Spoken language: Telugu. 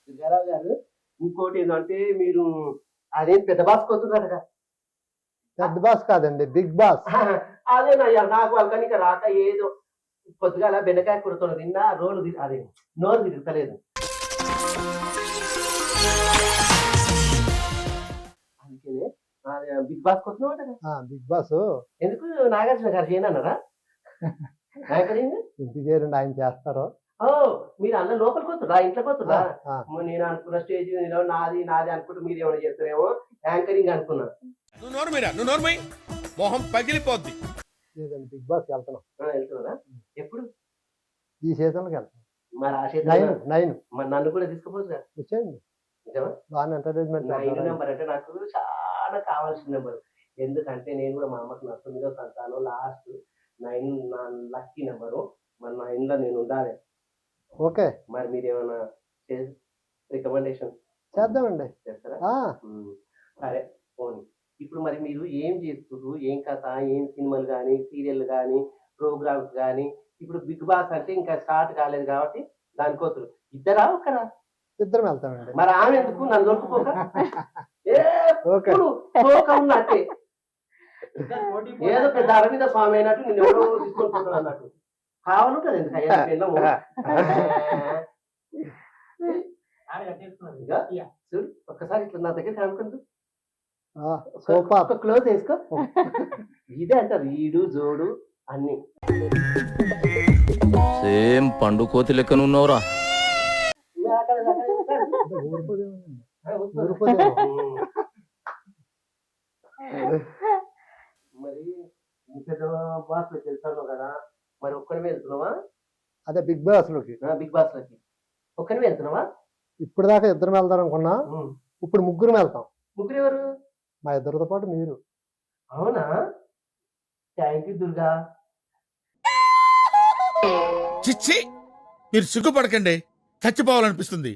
దుర్గారావు గారు ఇంకోటి ఏంటంటే మీరు అదేం పెద్ద బాస్ కొడుతున్నారుగా. పెద్ద బాస్ కాదండి, బిగ్ బాస్. అదేనయ్యా నాకు వాళ్ళకనిక రాక ఏదో పొద్దుగాల బెండకాయ కూరతో తిన్నా అదే నోరు తిరుగుతలేదు. అందుకనే బిగ్ బాస్ కొడుతున్నావు బిగ్ బాస్ ఎందుకు నాగార్జున గారు చేయనన్నారా? యాంకరింగ్ ఇంటికి చేరండి, ఆయన చేస్తారు. ఓ మీరు అన్న లోపలికి వస్తుందా ఇంట్లోకి వస్తుందా? నేను అనుకున్న స్టేజ్ నాది నాది అనుకుంటూ మీరు ఏమైనా చేస్తారేమో యాంకరింగ్ అనుకున్నా. మొహం పగిలిపోద్ది. లేదండి, బిగ్ బాస్ వెళ్తున్నాం. వెళ్తున్నారా? ఎప్పుడు? ఈ సీజన్కి వెళ్తాం. మరి ఆ సీజన్ 9 మరి నన్ను కూడా తీసుకుపోతుందా? వచ్చేయండి, నిజమా? బాగా ఎంటర్టైన్మెంట్. 9 నెంబర్ అంటే నాకు చాలా కావాల్సిన నెంబర్. ఎందుకంటే నేను కూడా మా అమ్మకు నా 9వ సంతానం లాస్ట్ 9 నా లక్కీ నెంబరు. మరి 9లో నేను ఉండాలి. ఓకే, మరి మీరు ఏమైనా రికమెండేషన్ చేద్దామండి. చేస్తారా? సరే పోనీ. ఇప్పుడు మరి మీరు ఏం చేస్తున్నారు, ఏం కథ, ఏం సినిమాలు కానీ సీరియల్ కానీ ప్రోగ్రామ్స్ కానీ? ఇప్పుడు బిగ్ బాస్ అంటే ఇంకా స్టార్ట్ కాలేదు కాబట్టి దానికోసం ఇద్దరా ఒకరా? ఇద్దరం వెళ్తామండి. మరి ఆమె ఎందుకు నన్ను దొరుకుపోక ఉన్నట్టే ఏదో పెద్ద అరవింద స్వామి అయినట్టు నేను ఎవరో తీసుకొని పోతాను అన్నట్టు కావాలంటుంది. ఎందుకు చూడు ఒక్కసారి ఇట్లా నా దగ్గర అనుకుంటు క్లోజ్ వేసుకో. ఇదే అంటారు ఈడు జోడు అన్ని. సేమ్ పండు కోతి లెక్కనున్నావురా. మరి పెద్ద బాస్ లోకి వెళ్తాను కదా, మరి ఒక్కడివే వెళ్తున్నావా? అదే బిగ్ బాస్ లోకి. బిగ్ బాస్ లోకి ఒక్కడివే వెళ్తున్నావా? ఇప్పుడు దాకా ఇద్దరం వెళ్తాం అనుకున్నా, ఇప్పుడు ముగ్గురు వెళ్తాం. ముగ్గురు ఎవరు? మా ఇద్దరితో పాటు మీరు. అవునా? Thank you Durga. చిచ్చి, మీరు సిగ్గుపడకండి, చచ్చిపోవాలనిపిస్తుంది.